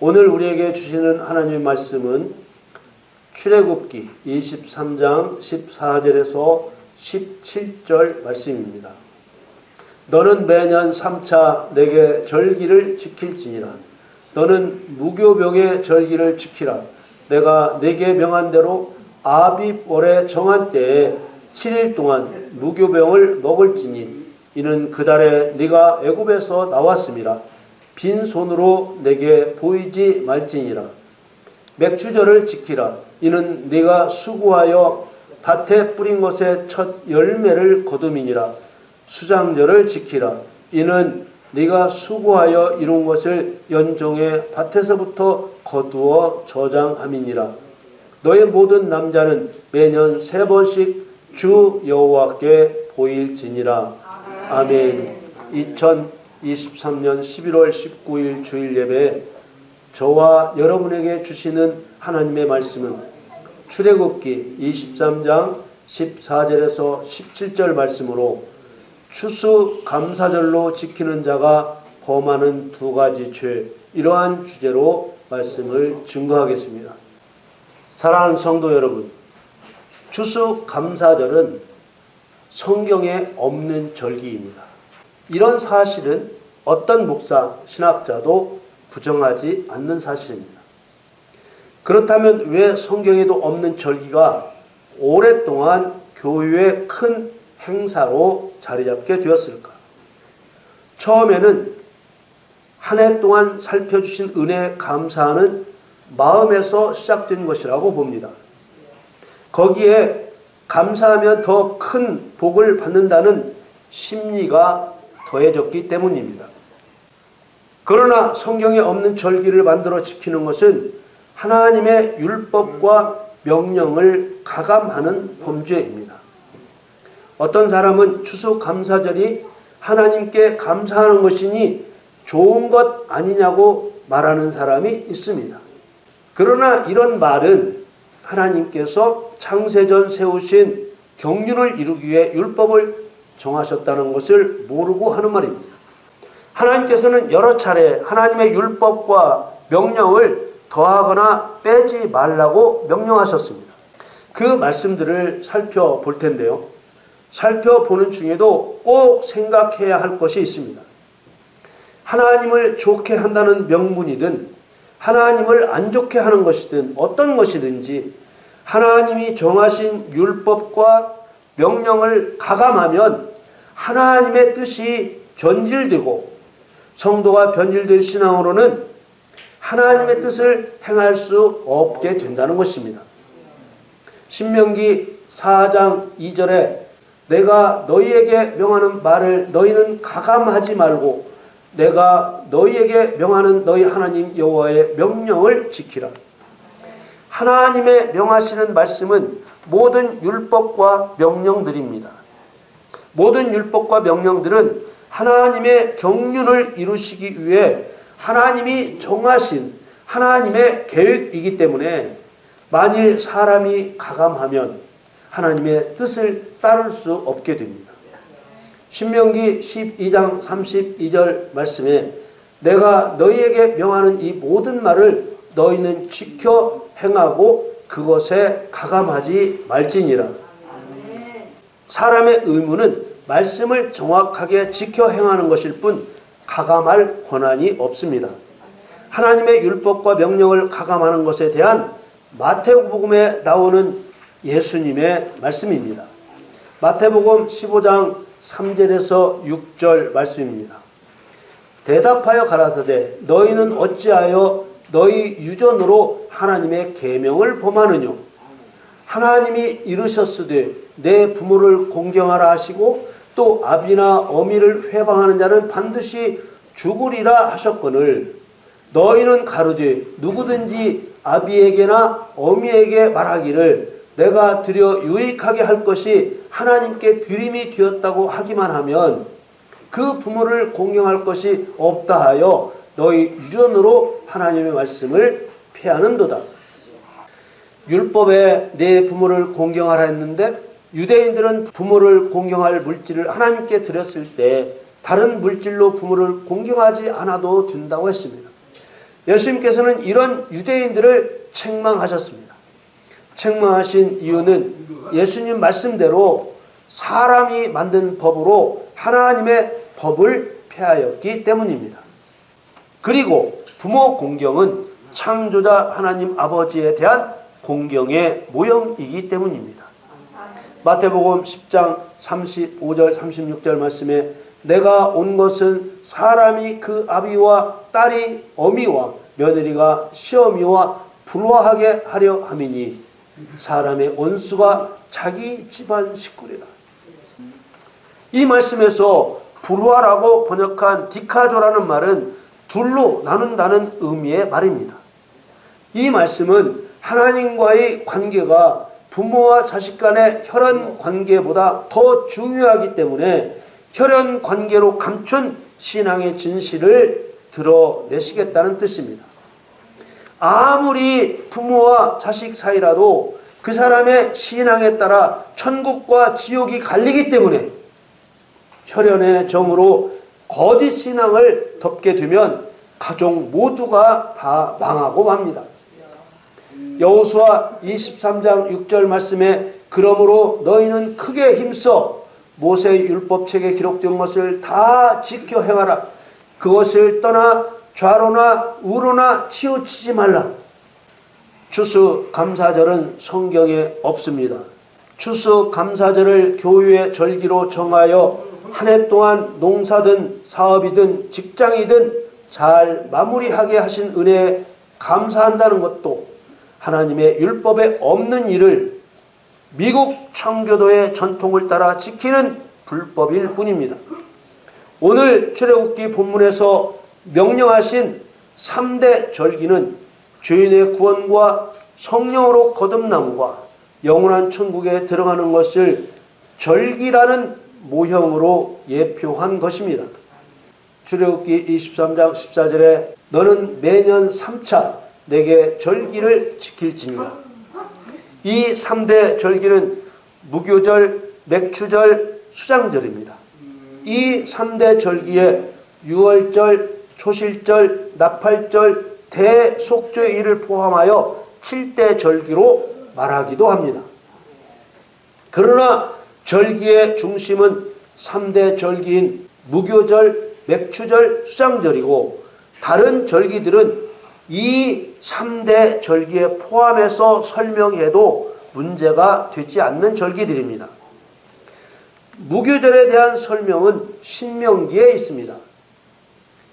오늘 우리에게 주시는 하나님의 말씀은 출애굽기 23장 14절에서 17절 말씀입니다. 너는 매년 3차 내게 절기를 지킬지니라. 너는 무교병의 절기를 지키라. 내가 내게 명한 대로 아빕월에 정한 때에 7일 동안 무교병을 먹을지니 이는 그 달에 네가 애굽에서 나왔음이라. 빈손으로 내게 보이지 말지니라. 맥추절을 지키라. 이는 네가 수고하여 밭에 뿌린 것의 첫 열매를 거둠이니라. 수장절을 지키라. 이는 네가 수고하여 이룬 것을 연종의 밭에서부터 거두어 저장함이니라. 너의 모든 남자는 매년 3번씩 주 여호와께 보일지니라. 아멘. 2023년 11월 19일 주일 예배에 저와 여러분에게 주시는 하나님의 말씀은 출애굽기 23장 14절에서 17절 말씀으로 추수감사절로 지키는 자가 범하는 2가지 죄, 이러한 주제로 말씀을 증거하겠습니다. 사랑하는 성도 여러분, 추수감사절은 성경에 없는 절기입니다. 이런 사실은 어떤 목사, 신학자도 부정하지 않는 사실입니다. 그렇다면 왜 성경에도 없는 절기가 오랫동안 교회의 큰 행사로 자리 잡게 되었을까? 처음에는 한 해 동안 살펴주신 은혜에 감사하는 마음에서 시작된 것이라고 봅니다. 거기에 감사하면 더 큰 복을 받는다는 심리가 더해졌기 때문입니다. 그러나 성경에 없는 절기를 만들어 지키는 것은 하나님의 율법과 명령을 가감하는 범죄입니다. 어떤 사람은 추수감사절이 하나님께 감사하는 것이니 좋은 것 아니냐고 말하는 사람이 있습니다. 그러나 이런 말은 하나님께서 창세전 세우신 경륜을 이루기 위해 율법을 정하셨다는 것을 모르고 하는 말입니다. 하나님께서는 여러 차례 하나님의 율법과 명령을 더하거나 빼지 말라고 명령하셨습니다. 그 말씀들을 살펴볼 텐데요. 살펴보는 중에도 꼭 생각해야 할 것이 있습니다. 하나님을 좋게 한다는 명분이든 하나님을 안 좋게 하는 것이든 어떤 것이든지 하나님이 정하신 율법과 명령을 가감하면 하나님의 뜻이 변질되고 성도가 변질된 신앙으로는 하나님의 뜻을 행할 수 없게 된다는 것입니다. 신명기 4장 2절에 내가 너희에게 명하는 말을 너희는 가감하지 말고 내가 너희에게 명하는 너희 하나님 여호와의 명령을 지키라. 하나님의 명하시는 말씀은 모든 율법과 명령들입니다. 모든 율법과 명령들은 하나님의 경륜을 이루시기 위해 하나님이 정하신 하나님의 계획이기 때문에 만일 사람이 가감하면 하나님의 뜻을 따를 수 없게 됩니다. 신명기 12장 32절 말씀에 내가 너희에게 명하는 이 모든 말을 너희는 지켜 행하고 그것에 가감하지 말지니라. 사람의 의무는 말씀을 정확하게 지켜 행하는 것일 뿐 가감할 권한이 없습니다. 하나님의 율법과 명령을 가감하는 것에 대한 마태복음에 나오는 예수님의 말씀입니다. 마태복음 15장 3절에서 6절 말씀입니다. 대답하여 가라사대 너희는 어찌하여 너희 유전으로 하나님의 계명을 범하느냐. 하나님이 이르셨으되 내 부모를 공경하라 하시고 또 아비나 어미를 회방하는 자는 반드시 죽으리라 하셨거늘 너희는 가로되 누구든지 아비에게나 어미에게 말하기를 내가 드려 유익하게 할 것이 하나님께 드림이 되었다고 하기만 하면 그 부모를 공경할 것이 없다 하여 너희 유전으로 하나님의 말씀을 폐하는도다. 율법에 내 부모를 공경하라 했는데 유대인들은 부모를 공경할 물질을 하나님께 드렸을 때 다른 물질로 부모를 공경하지 않아도 된다고 했습니다. 예수님께서는 이런 유대인들을 책망하셨습니다. 책망하신 이유는 예수님 말씀대로 사람이 만든 법으로 하나님의 법을 폐하였기 때문입니다. 그리고 부모 공경은 창조자 하나님 아버지에 대한 공경의 모형이기 때문입니다. 마태복음 10장 35절 36절 말씀에 내가 온 것은 사람이 그 아비와 딸이 어미와 며느리가 시어미와 불화하게 하려 함이니 사람의 원수가 자기 집안 식구리라. 이 말씀에서 불화라고 번역한 디카조라는 말은 둘로 나눈다는 의미의 말입니다. 이 말씀은 하나님과의 관계가 부모와 자식 간의 혈연 관계보다 더 중요하기 때문에 혈연 관계로 감춘 신앙의 진실을 드러내시겠다는 뜻입니다. 아무리 부모와 자식 사이라도 그 사람의 신앙에 따라 천국과 지옥이 갈리기 때문에 혈연의 정으로 거짓 신앙을 덮게 되면 가족 모두가 다 망하고 맙니다. 여호수아 23장 6절 말씀에 그러므로 너희는 크게 힘써 모세의 율법책에 기록된 것을 다 지켜 행하라. 그것을 떠나 좌로나 우로나 치우치지 말라. 추수감사절은 성경에 없습니다. 추수감사절을 교회의 절기로 정하여 한 해 동안 농사든 사업이든 직장이든 잘 마무리하게 하신 은혜에 감사한다는 것도 하나님의 율법에 없는 일을 미국 청교도의 전통을 따라 지키는 불법일 뿐입니다. 오늘 출애굽기 본문에서 명령하신 3대 절기는 죄인의 구원과 성령으로 거듭남과 영원한 천국에 들어가는 것을 절기라는 모형으로 예표한 것입니다. 출애굽기 23장 14절에 너는 매년 3차 내게 절기를 지킬지니라. 이 3대 절기는 무교절, 맥추절, 수장절입니다. 이 3대 절기에 유월절, 초실절, 나팔절, 대속죄일을 포함하여 7대 절기로 말하기도 합니다. 그러나 절기의 중심은 3대 절기인 무교절, 맥추절, 수장절이고 다른 절기들은 이 3대 절기에 포함해서 설명해도 문제가 되지 않는 절기들입니다. 무교절에 대한 설명은 신명기에 있습니다.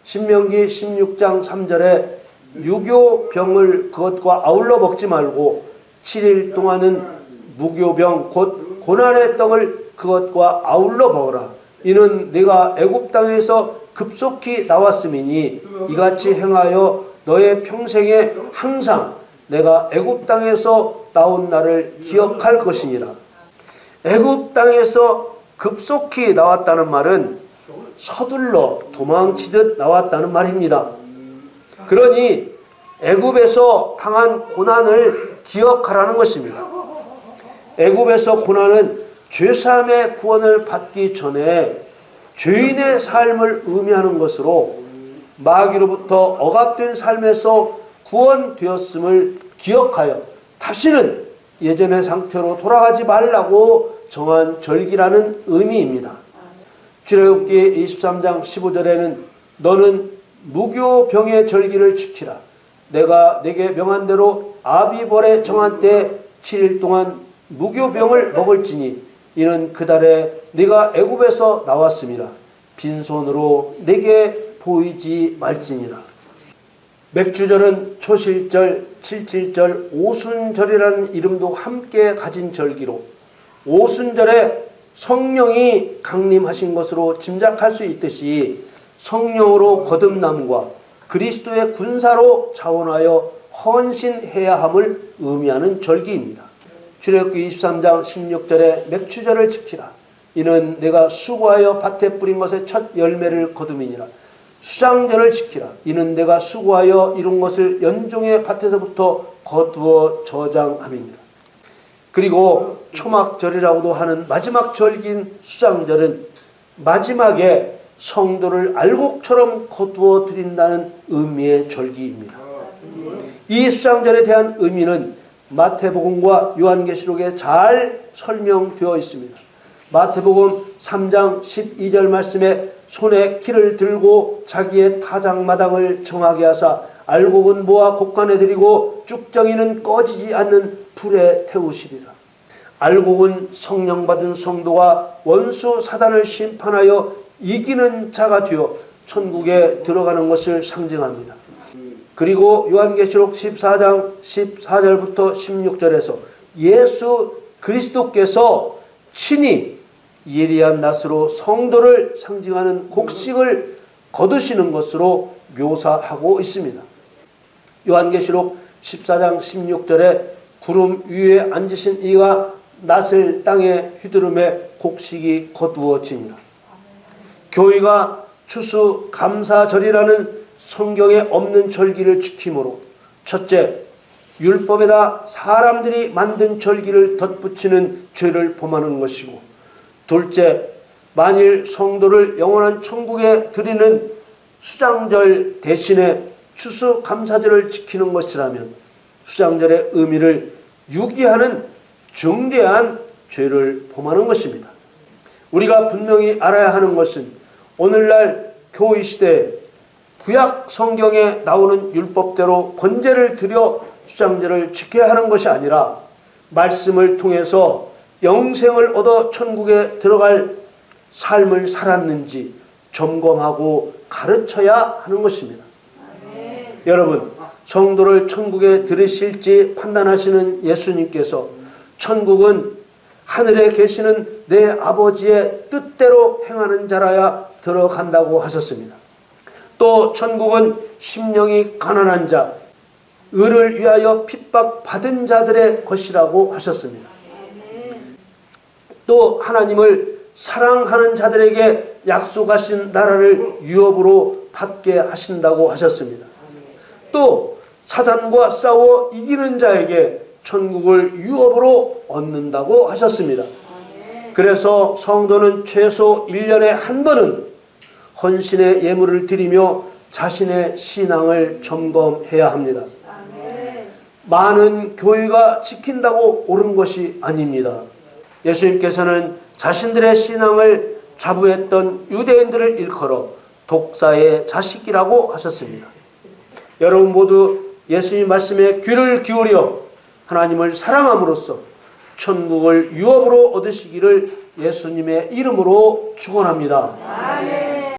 신명기 16장 3절에 유교병을 그것과 아울러 먹지 말고 7일 동안은 무교병 곧 고난의 떡을 그것과 아울러 먹으라. 이는 네가 애굽 땅에서 급속히 나왔음이니 이같이 행하여 너의 평생에 항상 내가 애굽 땅에서 나온 날을 기억할 것이니라. 애굽 땅에서 급속히 나왔다는 말은 서둘러 도망치듯 나왔다는 말입니다. 그러니 애굽에서 당한 고난을 기억하라는 것입니다. 애굽에서 고난은 죄사함의 구원을 받기 전에 죄인의 삶을 의미하는 것으로 마귀로부터 억압된 삶에서 구원되었음을 기억하여 다시는 예전의 상태로 돌아가지 말라고 정한 절기라는 의미입니다. 출애굽기 23장 15절에는 너는 무교병의 절기를 지키라. 내가 네게 명한 대로 아비벌에 정한 때 7일 동안 무교병을 먹을지니 이는 그 달에 네가 애굽에서 나왔음이라. 빈손으로 네게 보이지 말지니라. 맥주절은 초실절, 칠칠절, 오순절이라는 이름도 함께 가진 절기로 오순절에 성령이 강림하신 것으로 짐작할 수 있듯이 성령으로 거듭남과 그리스도의 군사로 자원하여 헌신해야 함을 의미하는 절기입니다. 출애굽기 23장 16절에 맥추절을 지키라. 이는 내가 수고하여 밭에 뿌린 것의 첫 열매를 거둠이니라. 수장절을 지키라. 이는 내가 수고하여 이룬 것을 연종의 밭에서부터 거두어 저장함이니라. 그리고 초막절이라고도 하는 마지막 절기인 수장절은 마지막에 성도를 알곡처럼 거두어 드린다는 의미의 절기입니다. 이 수장절에 대한 의미는 마태복음과 요한계시록에 잘 설명되어 있습니다. 마태복음 3장 12절 말씀에 손에 키를 들고 자기의 타작마당을 정하게 하사 알곡은 모아 곡간에 들이고 쭉정이는 꺼지지 않는 불에 태우시리라. 알곡은 성령 받은 성도가 원수 사단을 심판하여 이기는 자가 되어 천국에 들어가는 것을 상징합니다. 그리고 요한계시록 14장 14절부터 16절에서 예수 그리스도께서 친히 예리한 낫으로 성도를 상징하는 곡식을 거두시는 것으로 묘사하고 있습니다. 요한계시록 14장 16절에 구름 위에 앉으신 이가 낫을 땅에 휘두르매 곡식이 거두어지니라. 교회가 추수감사절이라는 성경에 없는 절기를 지킴으로 첫째, 율법에다 사람들이 만든 절기를 덧붙이는 죄를 범하는 것이고, 둘째, 만일 성도를 영원한 천국에 드리는 수장절 대신에 추수감사절을 지키는 것이라면 수장절의 의미를 유기하는 중대한 죄를 범하는 것입니다. 우리가 분명히 알아야 하는 것은 오늘날 교회 시대에 구약 성경에 나오는 율법대로 번제를 드려 수장절을 지켜야 하는 것이 아니라 말씀을 통해서 영생을 얻어 천국에 들어갈 삶을 살았는지 점검하고 가르쳐야 하는 것입니다. 여러분, 성도를 천국에 들으실지 판단하시는 예수님께서 천국은 하늘에 계시는 내 아버지의 뜻대로 행하는 자라야 들어간다고 하셨습니다. 또 천국은 심령이 가난한 자, 의를 위하여 핍박받은 자들의 것이라고 하셨습니다. 또 하나님을 사랑하는 자들에게 약속하신 나라를 유업으로 받게 하신다고 하셨습니다. 또 사단과 싸워 이기는 자에게 천국을 유업으로 얻는다고 하셨습니다. 그래서 성도는 최소 1년에 한 번은 헌신의 예물을 드리며 자신의 신앙을 점검해야 합니다. 많은 교회가 지킨다고 옳은 것이 아닙니다. 예수님께서는 자신들의 신앙을 자부했던 유대인들을 일컬어 독사의 자식이라고 하셨습니다. 여러분 모두 예수님 말씀에 귀를 기울여 하나님을 사랑함으로써 천국을 유업으로 얻으시기를 예수님의 이름으로 축원합니다.